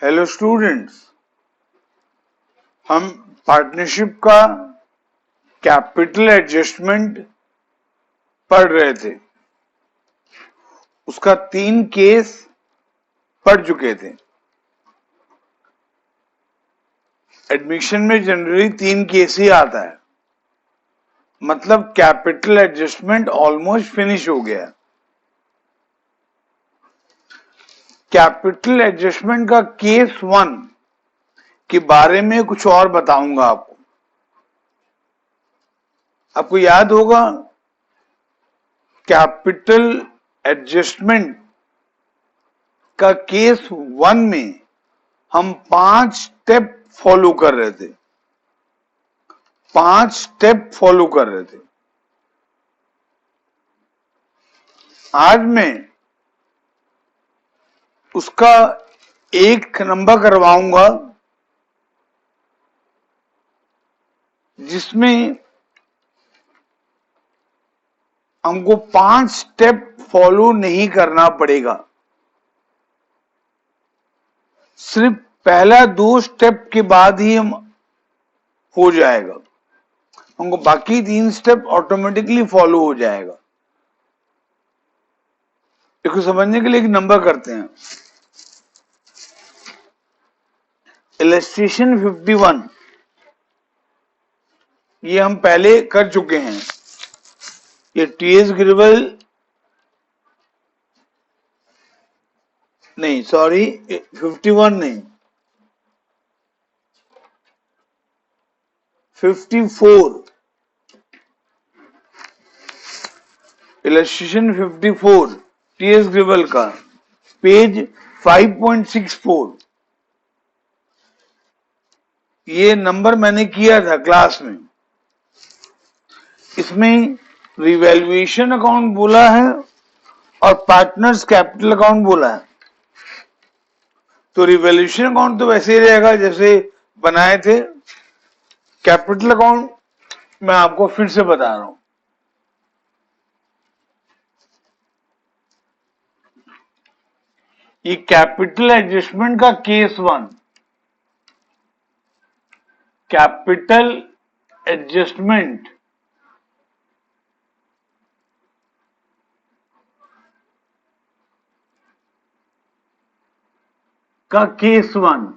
Hello students, हम partnership का capital adjustment पढ़ रहे थे। उसका 3 केस पढ़ चुके थे। एडमिशन में जनरली 3 केस ही आता है, मतलब कैपिटल एडजस्टमेंट ऑलमोस्ट फिनिश हो गया। कैपिटल एडजस्टमेंट का केस 1 के बारे में कुछ और बताऊंगा आपको। आपको याद होगा कैपिटल एडजस्टमेंट का केस 1 में हम 5 स्टेप फॉलो कर रहे थे। 5 स्टेप फॉलो कर रहे थे। आज मैं उसका 1 नंबर करवाऊंगा जिसमें हमको 5 स्टेप फॉलो नहीं करना पड़ेगा। सिर्फ पहला 2 स्टेप के बाद ही हम हो जाएगा। हमको बाकी 3 स्टेप ऑटोमेटिकली फॉलो हो जाएगा। इसको समझने के लिए एक नंबर करते हैं। इलस्ट्रेशन 51 ये हम पहले कर चुके हैं। ये टीएस ग्रेवल नहीं, सॉरी 51 नहीं, 54। इलस्ट्रेशन 54 टीएस ग्रेवल का पेज 5.64। ये नंबर मैंने किया था क्लास में। इसमें रिवैल्यूएशन अकाउंट बोला है और पार्टनर्स कैपिटल अकाउंट बोला है। तो रिवैल्यूएशन अकाउंट तो वैसे ही रहेगा जैसे बनाए थे। कैपिटल अकाउंट मैं आपको फिर से बता रहा हूं। ये कैपिटल एडजस्टमेंट का केस 1, कैपिटल एडजस्टमेंट का केस 1।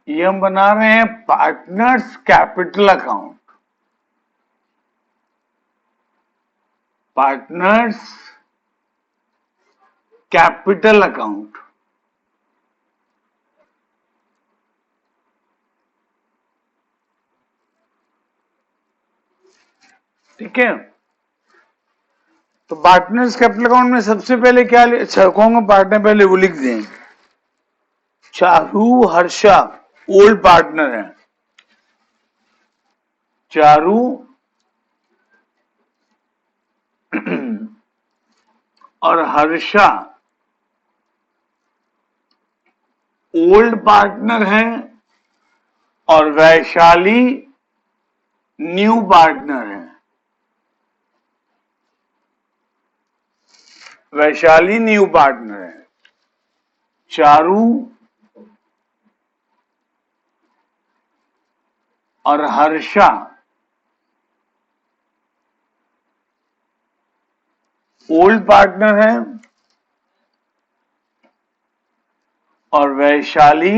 ये हम बना रहे हैं partners capital account. Partners capital account. ठीक है। तो पार्टनर्स कैपिटल अकाउंट में सबसे पहले क्या कहूंगा, पार्टनर पहले वो लिख दें। चारू हर्षा ओल्ड पार्टनर है। चारू और हर्षा ओल्ड पार्टनर है और वैशाली न्यू पार्टनर है। वैशाली न्यू पार्टनर है। चारू और हर्षा ओल्ड पार्टनर है और वैशाली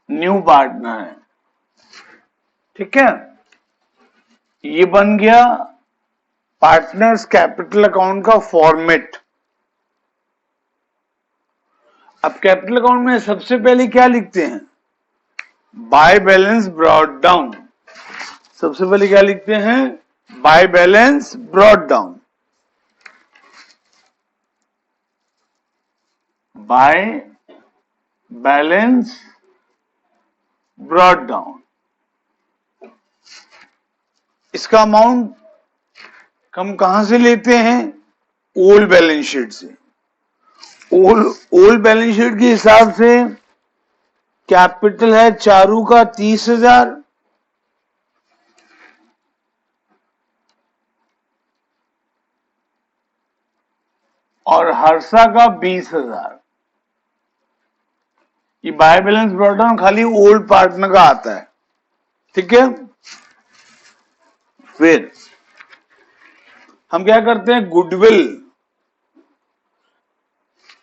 न्यू पार्टनर है। ठीक है। ये बन गया पार्टनर्स कैपिटल अकाउंट का फॉर्मेट। अब कैपिटल अकाउंट में सबसे पहले क्या लिखते हैं? By balance brought down. सबसे पहले क्या लिखते हैं? By balance brought down. By balance brought down. इसका अमाउंट हम कहां से लेते हैं? ओल्ड बैलेंस शीट से। ओल्ड बैलेंस शीट के हिसाब से कैपिटल है चारू का 30,000, और हर्षा का 20,000। ये बाय बैलेंस ब्रॉट डाउन खाली ओल्ड पार्टनर का आता है, ठीक है। फिर हम क्या करते हैं? गुडविल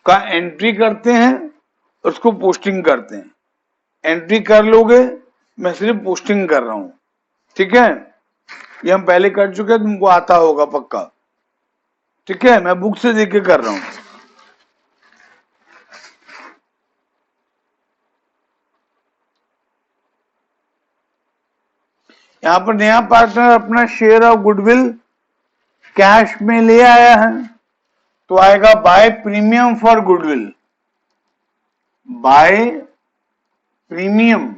का एंट्री करते हैं, उसको पोस्टिंग करते हैं। एंट्री कर लोगे, मैं सिर्फ पोस्टिंग कर रहा हूं, ठीक है। ये हम पहले कर चुके हैं, तुमको आता होगा पक्का, ठीक है। मैं बुक से देख के कर रहा हूं। यहां पर नया पार्टनर अपना शेयर ऑफ गुडविल कैश में ले आया है, तो आएगा by premium for goodwill. By premium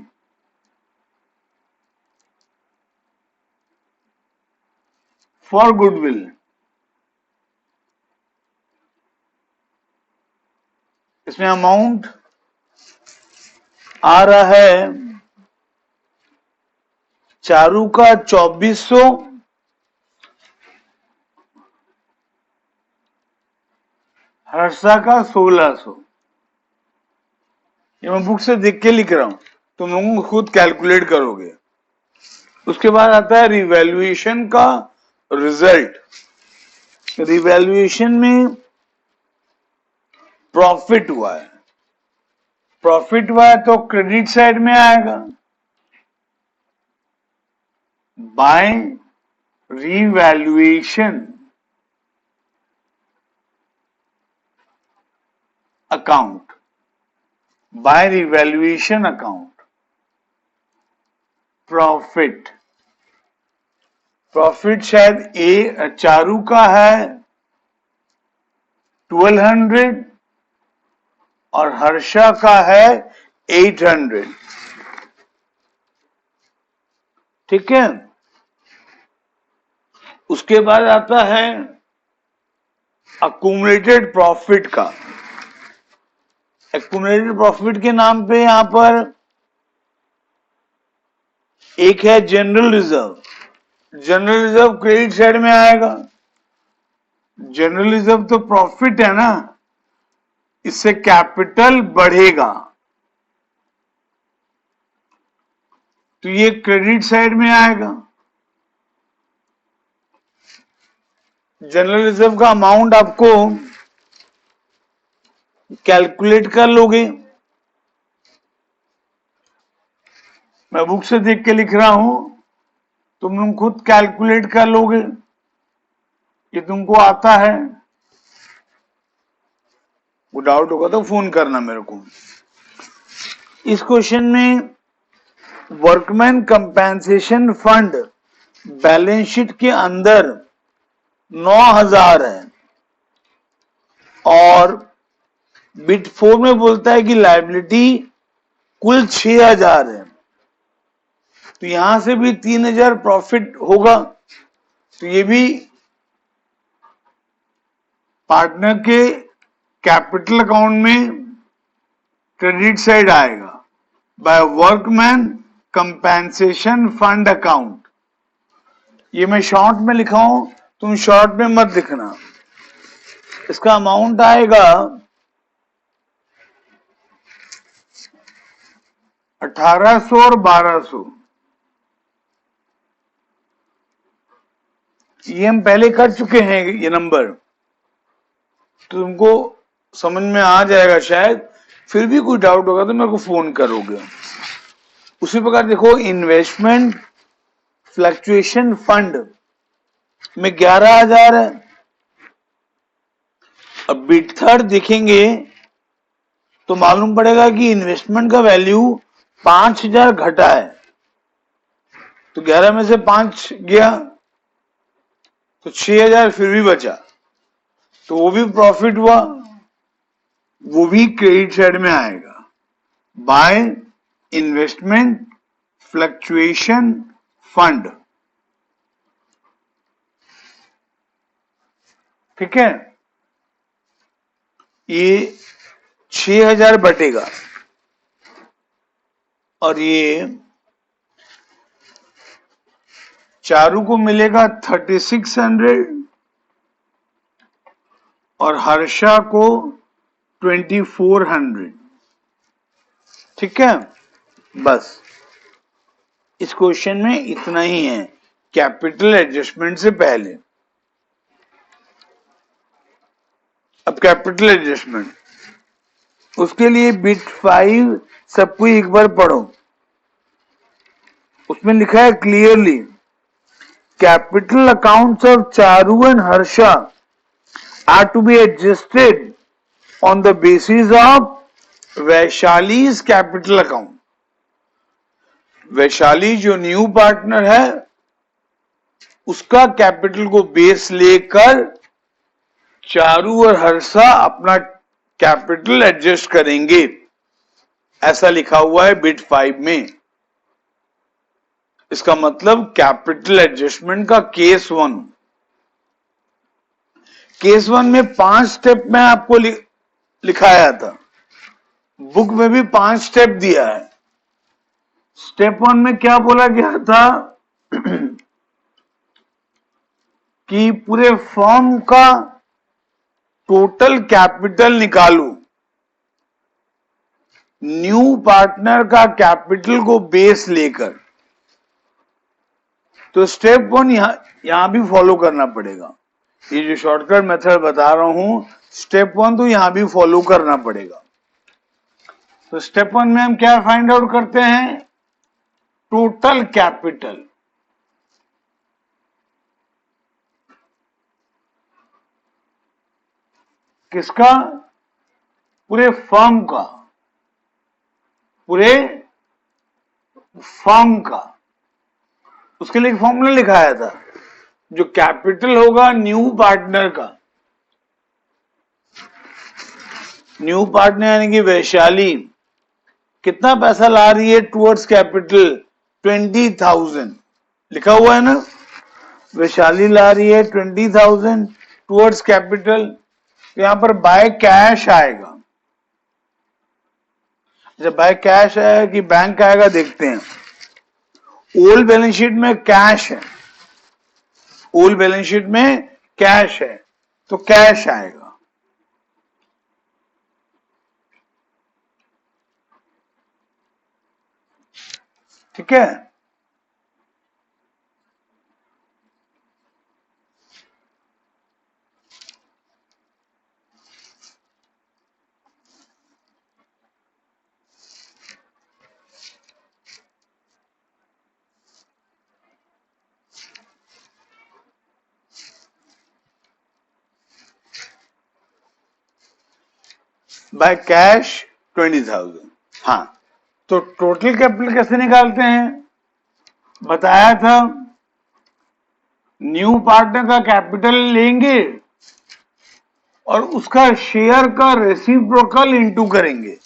for goodwill. इसमें अमाउंट आ रहा है चारू का 2400, हर्षा का 1600। ये मैं बुक से देख के लिख रहा हूं, तुम लोगों को खुद कैलकुलेट करोगे। उसके बाद आता है रिवैल्यूएशन का रिजल्ट। रिवैल्यूएशन में प्रॉफिट हुआ है, प्रॉफिट हुआ है तो क्रेडिट साइड में आएगा। By revaluation account, by revaluation account profit. Profit शायद चारू का है 1200 और हर्षा का है 800, ठीक है। उसके बाद आता है अक्यूमुलेटेड प्रॉफिट का। अक्यूमुलेटेड प्रॉफिट के नाम पे यहां पर एक है general reserve. General reserve credit side में आएगा। जनरल रिजर्व तो प्रॉफिट है ना, इससे कैपिटल बढ़ेगा, तो ये क्रेडिट साइड में आएगा। जनरल रिजर्व का अमाउंट आपको कैलकुलेट कर लोगे, मैं बुक से देख के लिख रहा हूं, तुम लोग खुद कैलकुलेट कर लोगे, ये तुमको आता है। वो डाउट होगा तो फोन करना मेरे को। इस क्वेश्चन में workman compensation fund balance sheet के अंदर 9,000 है, और बिट 4 में बोलता है कि लायबिलिटी कुल 6,000 है, तो यहां से भी 3,000 प्रॉफिट होगा, तो ये भी पार्टनर के कैपिटल अकाउंट में क्रेडिट साइड आएगा। By workman compensation fund account, ये मैं शॉर्ट में लिखा हूं, तुम शॉर्ट में मत लिखना। इसका अमाउंट आएगा 1,800 और 1,200। ये हम पहले कर चुके हैं ये नंबर, तो तुमको समझ में आ जाएगा शायद। फिर भी कोई डाउट होगा तो मेरे को फोन करोगे। उसी प्रकार देखो, इन्वेस्टमेंट फ्लक्चुएशन फंड में 11,000 है। अब बिट थर्ड देखेंगे तो मालूम पड़ेगा कि इन्वेस्टमेंट का वैल्यू 5,000 घटा है, तो 11 में से 5 गया तो 6,000 फिर भी बचा, तो वो भी प्रॉफिट हुआ, वो भी क्रेडिट साइड में आएगा। बाय इन्वेस्टमेंट फ्लक्चुएशन फंड, ठीक है। ये 6000 बटेगा और ये चारू को मिलेगा 3600 और हर्षा को 2400, ठीक है। बस इस क्वेश्चन में इतना ही है कैपिटल एडजस्टमेंट से पहले। अब कैपिटल एडजस्टमेंट, उसके लिए बिट 5 सबको एक बार पढ़ो। उसमें लिखा है clearly, capital accounts of Charu and Harsha are to be adjusted on the basis of Vaishali's capital account. Vaishali जो न्यू पार्टनर है उसका कैपिटल को बेस लेकर चारू और हर्षा अपना कैपिटल एडजस्ट करेंगे, ऐसा लिखा हुआ है बिट 5 में। इसका मतलब कैपिटल एडजस्टमेंट का केस 1। केस 1 में 5 स्टेप में आपको लिखाया था, बुक में भी 5 स्टेप दिया है। स्टेप 1 में क्या बोला गया था कि पूरे फर्म का टोटल कैपिटल निकालो, न्यू पार्टनर का कैपिटल को बेस लेकर। तो स्टेप 1 यहां भी फॉलो करना पड़ेगा। ये जो शॉर्टकट मेथड बता रहा हूं, स्टेप 1 तो यहां भी फॉलो करना पड़ेगा। तो स्टेप 1 में हम क्या फाइंड आउट करते हैं, टोटल कैपिटल। किसका, पूरे फर्म का, पूरे फर्म का। उसके लिए एक फॉर्मूला लिखाया था, जो कैपिटल होगा न्यू पार्टनर का, न्यू पार्टनर यानी कि वैशाली कितना पैसा ला रही है टुवर्ड्स कैपिटल, 20,000 लिखा हुआ है ना। वैशाली ला रही है 20,000 टुवर्ड्स कैपिटल, तो यहां पर बाय कैश आएगा। जब बाय कैश आएगा कि बैंक आएगा, देखते हैं। ओल्ड बैलेंस शीट में कैश है, ओल्ड बैलेंस शीट में कैश है, तो कैश आएगा, ठीक है। By cash 20,000। हाँ, तो टोटल कैपिटल कैसे निकालते हैं, बताया था। न्यू पार्टनर का कैपिटल लेंगे और उसका शेयर का रेसिप्रोकल इंटू करेंगे।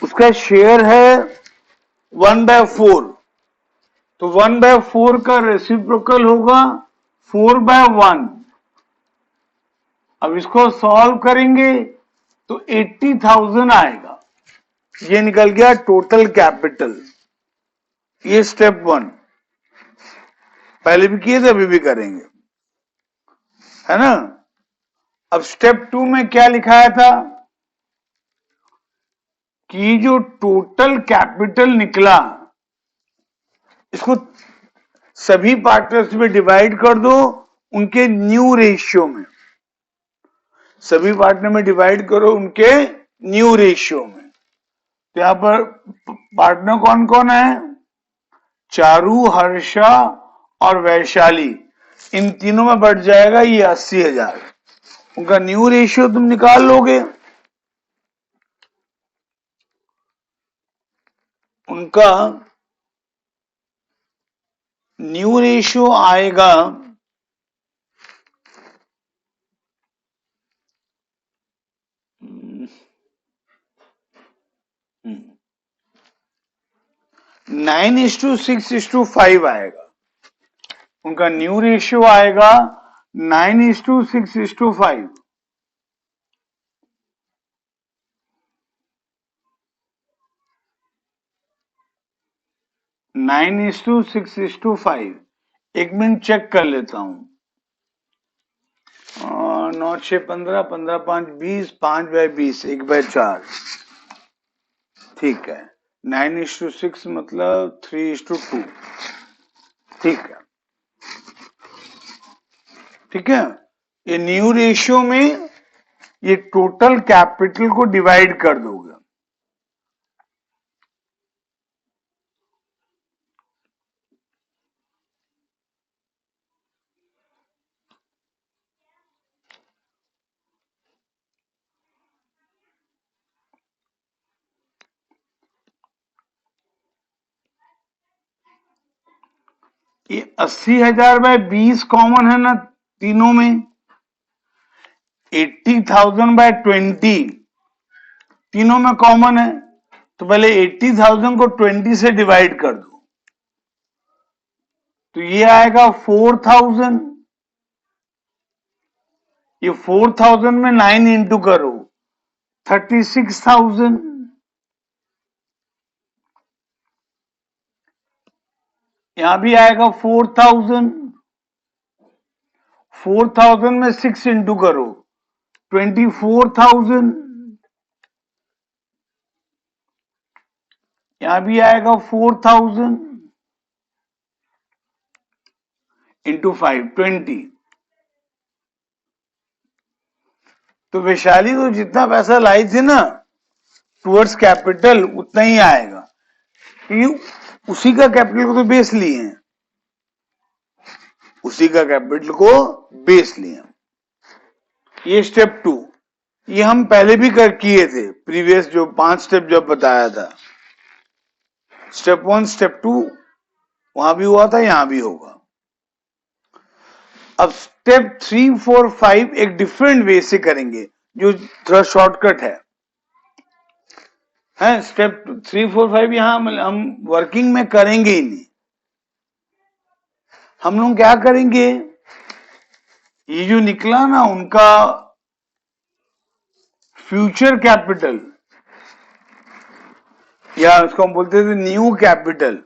उसका शेयर है 1/4, तो 1/4 का रेसिप्रोकल होगा 4/1। अब इसको सॉल्व करेंगे तो 80,000 आएगा। ये निकल गया टोटल कैपिटल। ये स्टेप 1 पहले भी किए थे, अभी भी करेंगे, है ना। अब स्टेप 2 में क्या लिखाया था कि जो टोटल कैपिटल निकला इसको सभी पार्टनर्स में डिवाइड कर दो उनके न्यू रेशियो में, सभी पार्टनर में डिवाइड करो उनके न्यू रेशियो में। तो यहां पर पार्टनर कौन कौन है, चारू, हर्षा और वैशाली, इन तीनों में बढ़ जाएगा ये 80,000। उनका न्यू रेशियो तुम निकाल लोगे, उनका न्यू रेशियो आएगा 9:6:5 आएगा, उनका न्यू रेशियो आएगा 9:6:5। Nine is to 6:5। एक मिनट चेक कर लेता हूं। 9 6 15, 15 5 20, 5/20, 1/4। ठीक है, 9:6 मतलब 3:2। ठीक है, ठीक है। ये न्यू रेशियो में ये टोटल कैपिटल को डिवाइड कर दोगे। ये 80,000/20 कॉमन है ना तीनों में। 80,000/20 तीनों में कॉमन है, तो पहले 80,000 को 20 से डिवाइड कर दो, तो ये आएगा 4,000। ये 4,000 में 9 इंटू करो, 36,000। यहां भी आएगा 4,000। 4,000 में 6 इंटू करो, 24,000। यहां भी आएगा 4,000 इंटू 5, 20। तो वैशाली तो जितना पैसा लाई थी ना टूवर्ड्स कैपिटल उतना ही आएगा, क्योंकि उसी का कैपिटल को तो बेस लिए हैं, उसी का कैपिटल को बेस लिए। ये स्टेप 2, ये हम पहले भी कर किए थे, प्रीवियस जो 5 स्टेप जब बताया था। स्टेप 1 स्टेप 2 वहां भी हुआ था, यहां भी होगा। अब स्टेप 3 4 5 एक डिफरेंट वे से करेंगे, जो थोड़ा शॉर्टकट है। स्टेप 3 4 5 यहां हम वर्किंग में करेंगे ही नहीं। हम लोग क्या करेंगे, ये जो निकला ना उनका फ्यूचर कैपिटल, या उसको हम बोलते थे न्यू कैपिटल,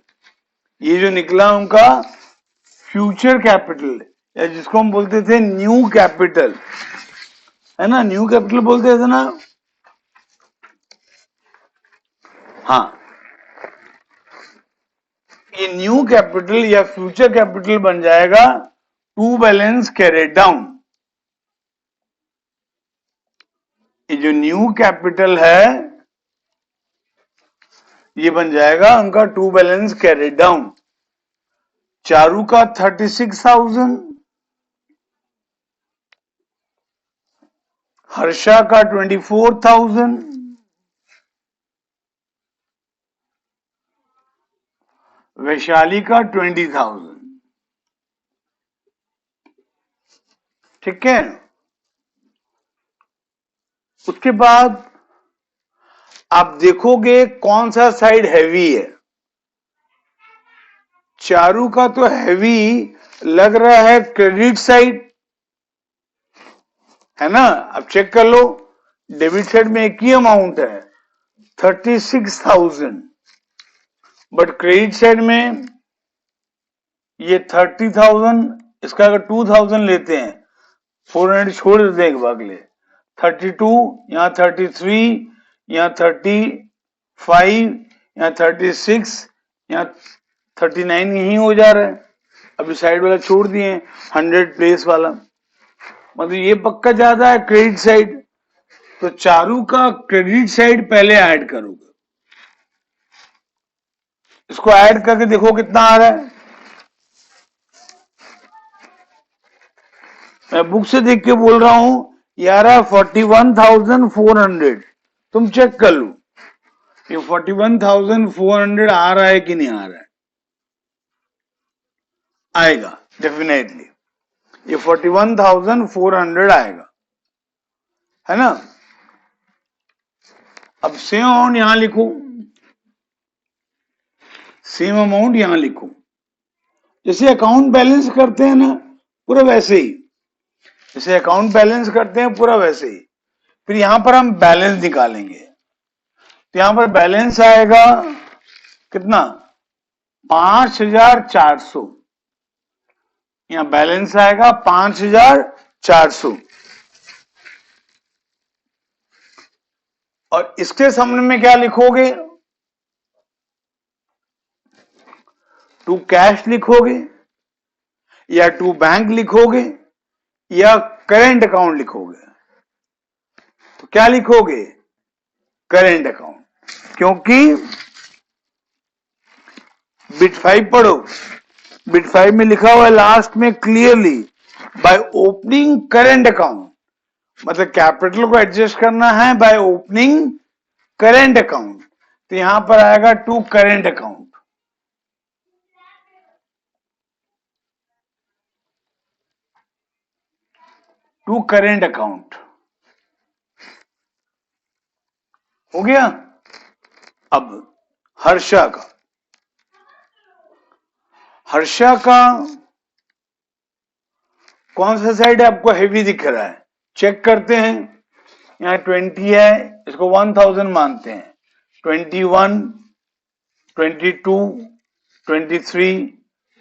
ये जो निकला उनका फ्यूचर कैपिटल, या जिसको हम बोलते थे न्यू कैपिटल, है ना, न्यू कैपिटल बोलते थे ना। हाँ, ये न्यू कैपिटल या फ्यूचर कैपिटल बन जाएगा टू बैलेंस कैरेड डाउन। ये जो न्यू कैपिटल है ये बन जाएगा उनका to balance carried down. Charu का 36,000, हर्षा का 24,000, वैशाली का 20,000। ठीक है, उसके बाद आप देखोगे कौन सा साइड हैवी है। चारू का तो हैवी लग रहा है क्रेडिट साइड, है ना। अब चेक कर लो, डेबिट साइड में एक ही अमाउंट है 36,000, बट क्रेडिट साइड में ये 30,000, इसका अगर 2,000 लेते हैं, 400 छोड़ देते हैं एक भाग ले, 32, यहाँ 33, यहाँ 35, यहाँ 36, यहाँ 39 यही हो जा रहा है। अभी साइड वाला छोड़ दिए 100 प्लेस वाला, मतलब ये पक्का ज्यादा है क्रेडिट साइड। तो चारू का क्रेडिट साइड पहले ऐड करोगे, इसको ऐड करके देखो कितना आ रहा है। मैं बुक से देख के बोल रहा हूं, यार 41,400। तुम चेक कर लो ये 41,400 आ रहा है कि नहीं आ रहा है। आएगा डेफिनेटली, ये 41,400 आएगा, है ना। अब से ऑन यहां लिखो, सेम अमाउंट यहां लिखो, जैसे अकाउंट बैलेंस करते हैं ना पूरा वैसे ही, जैसे अकाउंट बैलेंस करते हैं पूरा वैसे ही। फिर यहां पर हम बैलेंस निकालेंगे, तो यहां पर बैलेंस आएगा कितना, 5400, यहां बैलेंस आएगा 5400, और इसके सामने में क्या लिखोगे, टू कैश लिखोगे या टू बैंक लिखोगे या करेंट अकाउंट लिखोगे, तो क्या लिखोगे, करेंट अकाउंट, क्योंकि बिट 5 पढ़ो, बिट 5 में लिखा हुआ है लास्ट में clearly, by opening current account, मतलब कैपिटल को एडजस्ट करना है बाय ओपनिंग करेंट अकाउंट, तो यहां पर आएगा to current account, to current account हो गया। अब हर्षा का, हर्षा का कौन सा साइड आपको हेवी दिख रहा है, चेक करते हैं, यहां 20 है, इसको 1000 मानते हैं, 21, 22, 23,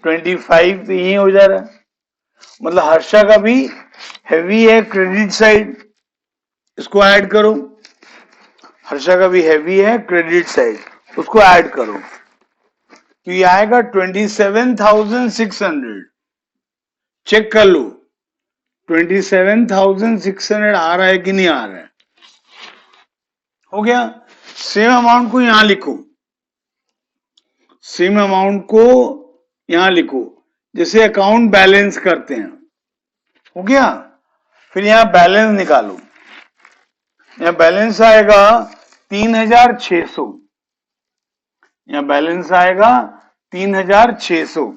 25, तो यही हो जा रहा है, मतलब हर्षा का भी हैवी है क्रेडिट साइड, इसको ऐड करो, हर्षा का भी हैवी है क्रेडिट साइड, उसको ऐड करो, तो ये आएगा 27,600, चेक कर लो 27,600 आ रहा है कि नहीं आ रहा है, हो गया। सेम अमाउंट को यहां लिखो, सेम अमाउंट को यहां लिखो, जैसे अकाउंट बैलेंस करते हैं, हो गया। फिर यहां बैलेंस निकालो, यहां बैलेंस आएगा 3,600, यहां बैलेंस आएगा 3,600,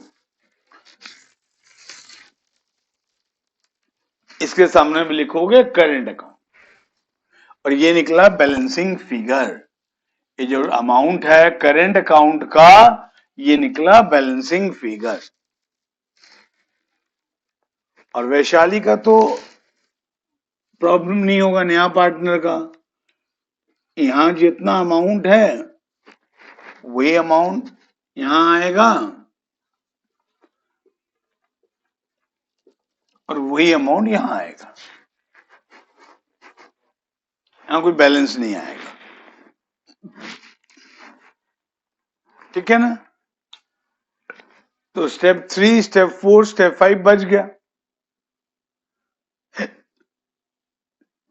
इसके सामने में लिखोगे करेंट अकाउंट, और ये निकला बैलेंसिंग फिगर, ये जो अमाउंट है करेंट अकाउंट का, ये निकला बैलेंसिंग फिगर। और वैशाली का तो प्रॉब्लम नहीं होगा, नया पार्टनर का, यहां जितना अमाउंट है वही अमाउंट यहां आएगा और वही अमाउंट यहां आएगा, यहां कोई बैलेंस नहीं आएगा, ठीक है ना। तो स्टेप 3, स्टेप 4, स्टेप 5 बच गया,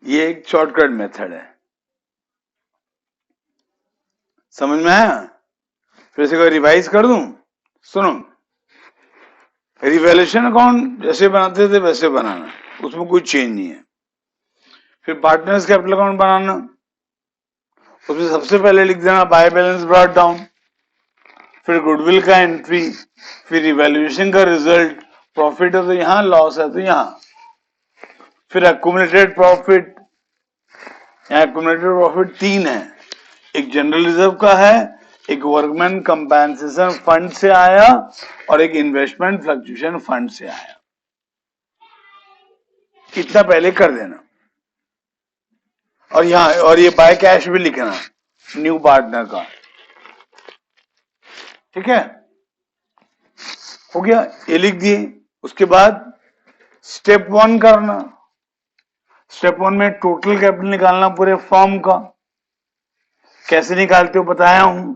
ये एक शॉर्टकट मेथड है, समझ में आया। फिर से रिवाइज कर दूं, सुनो, रिवैल्यूएशन अकाउंट जैसे बनाते थे वैसे बनाना, उसमें कोई चेंज नहीं है। फिर पार्टनर्स कैपिटल अकाउंट बनाना, उसमें सबसे पहले लिख देना बाय बैलेंस ब्रॉट डाउन, फिर गुडविल का एंट्री, फिर रिवैल्यूएशन का रिजल्ट, प्रॉफिट है तो यहां, लॉस है तो यहां, फिर एक्यूमुलेटेड प्रॉफिट, यहां एक्यूमुलेटेड प्रॉफिट 3 है, एक जनरल रिजर्व का है, एक वर्कमैन कंपेंसेशन फंड से आया और एक इन्वेस्टमेंट फ्लक्चुएशन फंड से आया, इतना पहले कर देना। और यहां, और ये बाय कैश भी लिखना न्यू पार्टनर का, ठीक है, हो गया, ये लिख दिए। उसके बाद स्टेप 1 करना, स्टेप 1 में टोटल कैपिटल निकालना पूरे फर्म का, कैसे निकालते हो बताया हूं,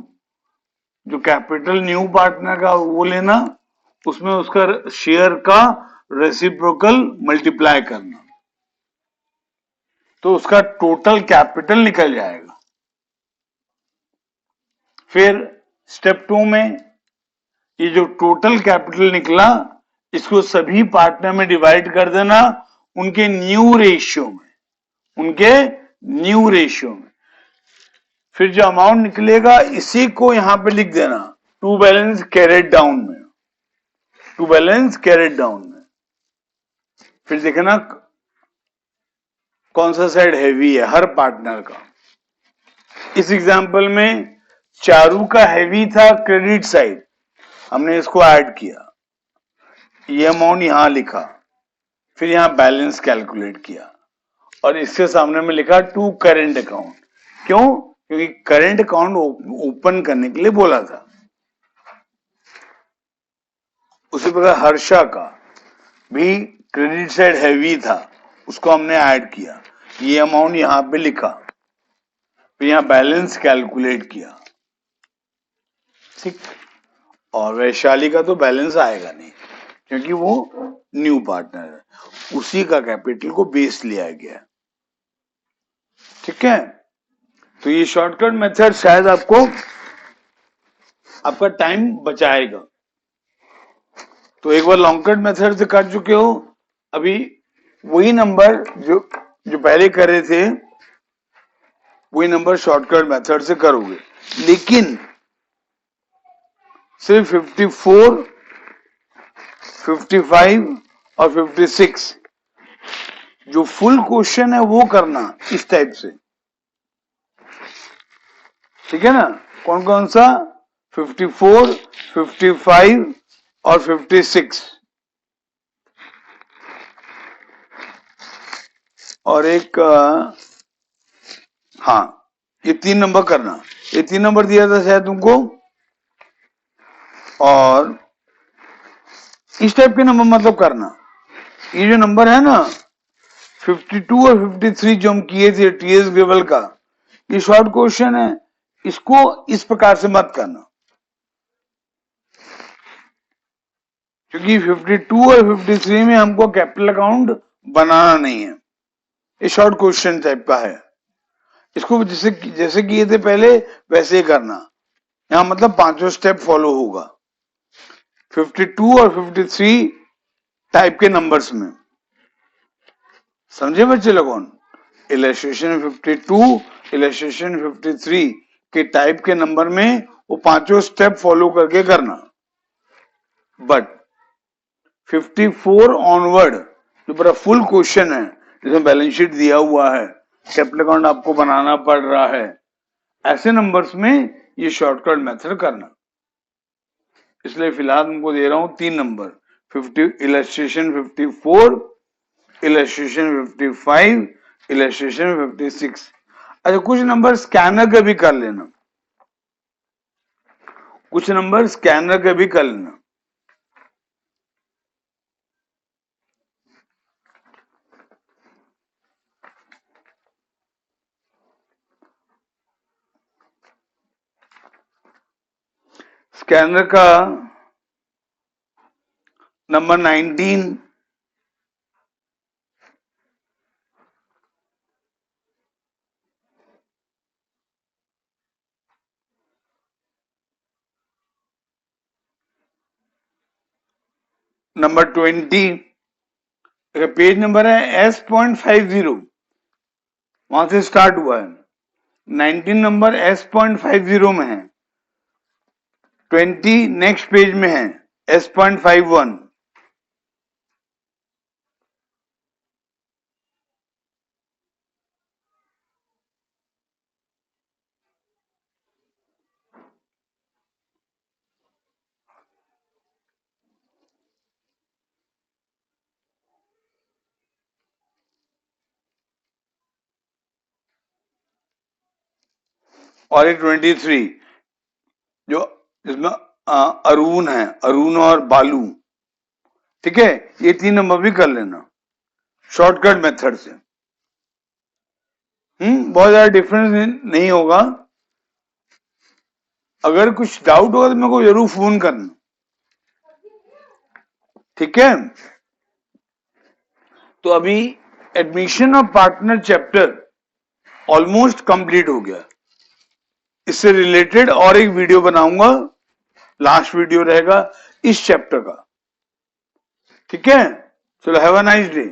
जो कैपिटल न्यू पार्टनर का वो लेना, उसमें उसका शेयर का रेसिप्रोकल मल्टीप्लाई करना, तो उसका टोटल कैपिटल निकल जाएगा। फिर स्टेप 2 में ये जो टोटल कैपिटल निकला, इसको सभी पार्टनर में डिवाइड कर देना उनके न्यू रेशियो में, उनके न्यू रेशियो में। फिर जो अमाउंट निकलेगा इसी को यहां पे लिख देना टू बैलेंस कैरेट डाउन में, टू बैलेंस कैरेट डाउन में। फिर देखना कौन सा साइड हैवी है हर पार्टनर का। इस एग्जांपल में चारू का हैवी था क्रेडिट साइड, हमने इसको ऐड किया, ये अमाउंट यहां लिखा, फिर यहां बैलेंस कैलकुलेट किया और इसके सामने में लिखा टू करेंट अकाउंट। क्यों? क्योंकि करेंट अकाउंट ओपन करने के लिए बोला था। उसी प्रकार हर्षा का भी क्रेडिट साइड हैवी था, उसको हमने ऐड किया, ये अमाउंट यहां पे लिखा, फिर यहां बैलेंस कैलकुलेट किया, ठीक। और वैशाली का तो बैलेंस आएगा नहीं क्योंकि वो न्यू पार्टनर है, उसी का कैपिटल को बेस लिया गया, ठीक है। तो ये शॉर्टकट मेथड शायद आपको आपका टाइम बचाएगा। तो एक बार लॉन्ग कट मेथड से कर चुके हो, अभी वही नंबर जो पहले कर रहे थे वही नंबर शॉर्टकट मेथड से करोगे, लेकिन सिर्फ 54, 55 और 56 जो फुल क्वेश्चन है वो करना इस टाइप से, ठीक है ना। कौन कौन सा? 54, 55 और 56 और एक हाँ, ये 3 नंबर करना, ये 3 नंबर दिया था शायद तुमको, और इस टाइप के नंबर मतलब करना। ये जो नंबर है ना 52 और 53 जो हम किए थे टीएस ग्रेवल का, ये शॉर्ट क्वेश्चन है, इसको इस प्रकार से मत करना, क्योंकि 52 और 53 में हमको कैपिटल अकाउंट बनाना नहीं है, ये शॉर्ट क्वेश्चन टाइप का है। इसको जैसे किए थे पहले वैसे ही करना, यहां मतलब पांचों स्टेप फॉलो होगा 52 और 53 टाइप के नंबर्स में, समझे बच्चे लोगों? इलस्ट्रेशन 52, इलस्ट्रेशन 53 के टाइप के नंबर में वो पांचों स्टेप फॉलो करके करना। बट 54 ऑनवर्ड जो पूरा फुल क्वेश्चन है, जिसमें बैलेंस शीट दिया हुआ है, कैपिटल अकाउंट आपको बनाना पड़ रहा है, ऐसे नंबर्स में ये शॉर्टकट मेथड करना। इसलिए फिलहाल तुमको दे रहा हूं 3 नंबर, 50 इलस्ट्रेशन 54, इलस्ट्रेशन 55, इलस्ट्रेशन 56। अच्छा, कुछ नंबर स्कैनर के भी कर लेना, कुछ नंबर स्कैनर के भी कर लेना। स्कैनर का नंबर 19, नंबर 20, पेज नंबर है S.50, वहां से स्टार्ट हुआ है, 19 नंबर S.50 में है, 20 नेक्स्ट पेज में है S.51, और ये 23 जो जिसमें अरुण है, अरुण और बालू, ठीक है। ये 3 नंबर भी कर लेना शॉर्टकट मेथड से। बहुत ज्यादा डिफरेंस नहीं होगा, अगर कुछ डाउट होगा तो मेरे को जरूर फोन करना, ठीक है। तो अभी admission of partner chapter almost complete हो गया, इससे रिलेटेड और एक वीडियो बनाऊंगा, लास्ट वीडियो रहेगा इस चैप्टर का, ठीक है। चलो, हैव अ नाइस डे।